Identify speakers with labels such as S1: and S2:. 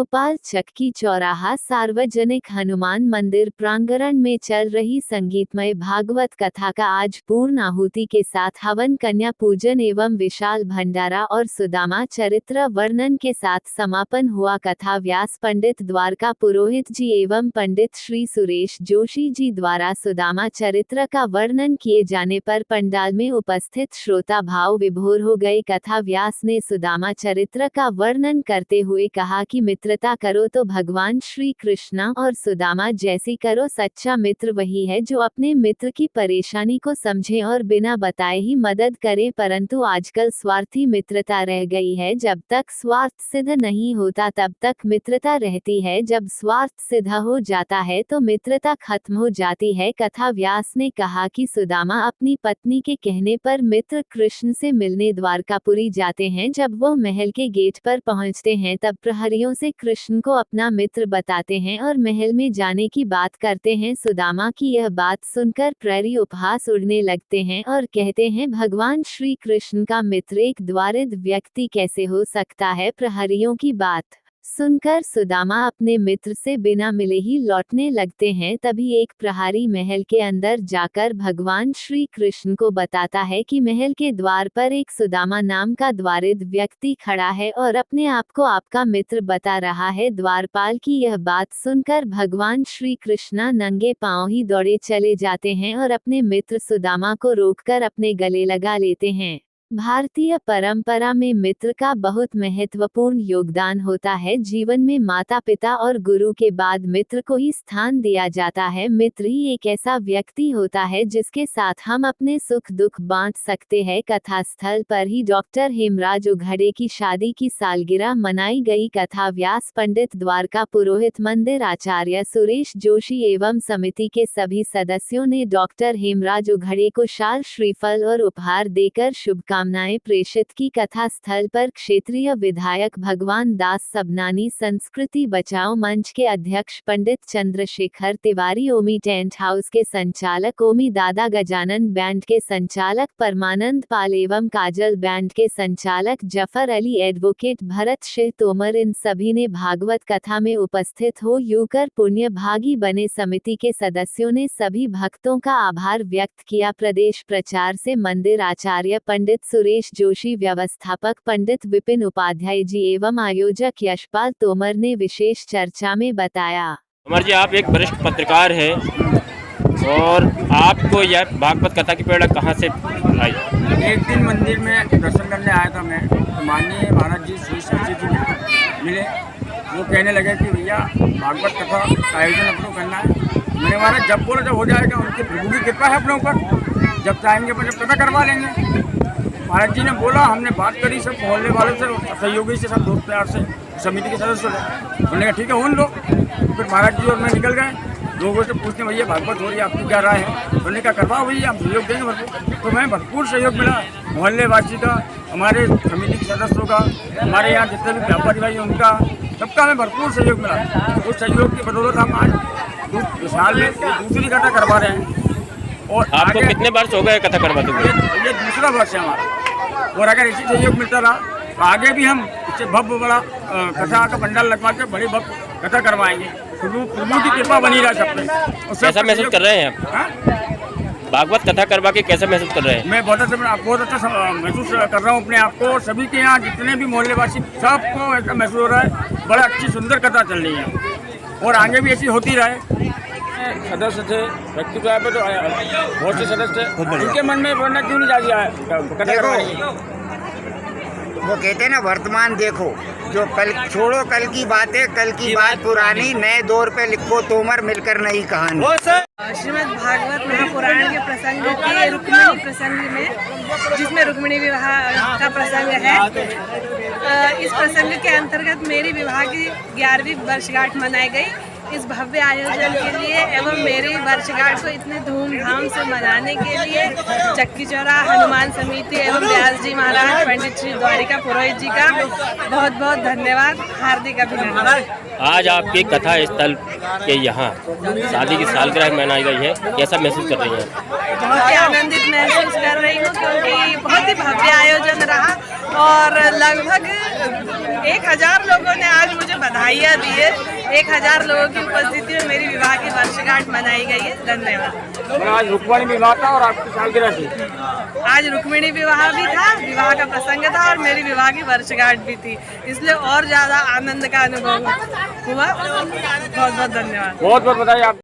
S1: भोपाल चक्की चौराहा सार्वजनिक हनुमान मंदिर प्रांगण में चल रही संगीतमय भागवत कथा का आज पूर्ण आहुति के साथ हवन, कन्या पूजन एवं विशाल भंडारा और सुदामा चरित्र वर्णन के साथ समापन हुआ। कथा व्यास पंडित द्वारका पुरोहित जी एवं पंडित श्री सुरेश जोशी जी द्वारा सुदामा चरित्र का वर्णन किए जाने पर पंडाल में उपस्थित श्रोता भाव विभोर हो गए। कथा व्यास ने सुदामा चरित्र का वर्णन करते हुए कहा कि मित्रता करो तो भगवान श्री कृष्ण और सुदामा जैसी करो। सच्चा मित्र वही है जो अपने मित्र की परेशानी को समझे और बिना बताए ही मदद करे, परंतु आजकल स्वार्थी मित्रता रह गई है। जब तक स्वार्थ सिद्ध नहीं होता तब तक मित्रता रहती है, जब स्वार्थ सिद्ध हो जाता है तो मित्रता खत्म हो जाती है। कथा व्यास ने कहा कि सुदामा अपनी पत्नी के कहने पर मित्र कृष्ण से मिलने द्वारकापुरी जाते हैं। जब वो महल के गेट पर पहुंचते हैं तब प्रहरियों से कृष्ण को अपना मित्र बताते हैं और महल में जाने की बात करते हैं। सुदामा की यह बात सुनकर प्रहरी उपहास उड़ने लगते हैं और कहते हैं, भगवान श्री कृष्ण का मित्र एक द्वारिद व्यक्ति कैसे हो सकता है। प्रहरियों की बात सुनकर सुदामा अपने मित्र से बिना मिले ही लौटने लगते हैं। तभी एक प्रहरी महल के अंदर जाकर भगवान श्री कृष्ण को बताता है कि महल के द्वार पर एक सुदामा नाम का द्वारिद व्यक्ति खड़ा है और अपने आप को आपका मित्र बता रहा है। द्वारपाल की यह बात सुनकर भगवान श्री कृष्ण नंगे पांव ही दौड़े चले जाते हैं और अपने मित्र सुदामा को रोककर अपने गले लगा लेते हैं। भारतीय परंपरा में मित्र का बहुत महत्वपूर्ण योगदान होता है। जीवन में माता पिता और गुरु के बाद मित्र को ही स्थान दिया जाता है। मित्र ही एक ऐसा व्यक्ति होता है जिसके साथ हम अपने सुख दुख बांट सकते हैं। कथा स्थल पर ही डॉक्टर हेमराज उघड़े की शादी की सालगिरह मनाई गई। कथा व्यास पंडित द्वारका पुरोहित मंदिर आचार्य सुरेश जोशी एवं समिति के सभी सदस्यों ने डॉक्टर हेमराज उघड़े को शाल, श्रीफल और उपहार देकर शुभकामनाएं प्रेषित की। कथा स्थल पर क्षेत्रीय विधायक भगवान दास सबनानी, संस्कृति बचाओ मंच के अध्यक्ष पंडित चंद्रशेखर तिवारी, ओमी टेंट हाउस के संचालक ओमी दादा, गजानन बैंड के संचालक परमानंद पाल एवं काजल बैंड के संचालक जफर अली, एडवोकेट भरत शेह तोमर, इन सभी ने भागवत कथा में उपस्थित हो यूकर पुण्य भागी बने। समिति के सदस्यों ने सभी भक्तों का आभार व्यक्त किया। प्रदेश प्रचार से मंदिर आचार्य पंडित सुरेश जोशी, व्यवस्थापक पंडित विपिन उपाध्याय जी एवं आयोजक यशपाल तोमर ने विशेष चर्चा में बताया।
S2: तोमर जी, आप एक वरिष्ठ पत्रकार हैं और आपको यह भागवत कथा की प्रेरणा कहाँ से आई?
S3: एक दिन मंदिर में दर्शन करने आया था मैं, तो माननीय महाराज जी श्री शशि जी मिले। वो कहने लगे कि भैया भागवत कथा का आयोजन अपनों करना है। मैंने महाराज जब बोला जब हो जाएगा, उनके प्रभु की कृपा है अपनों पर, जब चाहेंगे अपन जब कथा करवा लेंगे। महाराज जी ने बोला, हमने बात करी सब मोहल्ले वालों से, सहयोगी से, सब दोस्त प्यार से, समिति के सदस्यों से। उन्होंने कहा ठीक है उन लोग। फिर महाराज जी और मैं निकल गए। लोगों से पूछते भैया भागवत हो रही है, आपकी क्या राय है? उन्होंने कहा करवाओ भैया, हम सहयोग देंगे भरपूर। तो मैं भरपूर सहयोग मिला मोहल्ले वासी का, हमारे समिति के सदस्यों का, हमारे यहाँ जितने भी व्यापारी भाई उनका, सबका हमें भरपूर सहयोग मिला। उस सहयोग की बदौलत हम आज साल में दूसरी कथा करवा रहे हैं। और
S2: आपको कितने वर्ष हो गए कथा करवाते हुए?
S3: ये दूसरा वर्ष है हमारा। और अगर इसी सहयोग मिलता रहा तो आगे भी हम इससे भव्य बड़ा कथा का पंडाल लगवा के बड़ी भव्य कथा करवाएंगे। प्रभु की कृपा बनी रहा सब पे।
S2: कैसा महसूस कर रहे हैं आप? भागवत कथा करवा के कैसा महसूस कर रहे हैं?
S3: मैं बहुत अच्छा महसूस कर रहा हूँ अपने आप को। और सभी के यहाँ जितने भी मोहल्लेवासी सबको ऐसा महसूस हो रहा है, बड़ा अच्छी सुंदर कथा चल रही है और आगे भी ऐसी होती रहे। सदस्य थे, व्यक्ति को तो बहुत से सदस्य थे, उनके मन में वरना क्यों नहीं जा।
S4: वो कहते हैं ना, वर्तमान देखो, जो कल छोड़ो कल की बातें, कल की बात पुरानी, नए दौर पे लिखो तोमर, मिलकर नई कहानी।
S5: श्रीमद् भागवत महापुराण के प्रसंग के रुक्मिणी प्रसंग में, जिसमें रुक्मिणी विवाह का प्रसंग है, इस प्रसंग के अंतर्गत मेरी विवाह की 11वीं वर्षगांठ मनाई गई। इस भव्य आयोजन के लिए एवं मेरी वर्षगांठ को इतने धूमधाम से मनाने के लिए चक्की चौराहा हनुमान समिति एवं व्यास जी महाराज, पंडित श्री द्वारिका पुरोहित जी का बहुत बहुत धन्यवाद, हार्दिक अभिनंदन।
S2: आज आपके कथा स्थल के यहाँ शादी की सालगिरह मनाई गई है, कैसा महसूस कर रही हैं?
S5: बहुत ही आनंदित महसूस कर रही हूँ क्योंकि बहुत ही भव्य आयोजन रहा और लगभग 1000 लोगों ने आज मुझे बधाइयाँ दी है। 1000 लोगों की उपस्थिति में मेरी विवाह की वर्षगांठ मनाई गई है। धन्यवाद।
S3: आज रुक्मणी विवाह था और आपकी सालगिरह थी।
S5: आज रुक्मिणी विवाह भी था, विवाह का प्रसंग था और मेरी विवाह की वर्षगांठ भी थी, इसलिए और ज़्यादा आनंद का अनुभव हुआ। बहुत बहुत धन्यवाद।
S3: बहुत बहुत बधाई आप।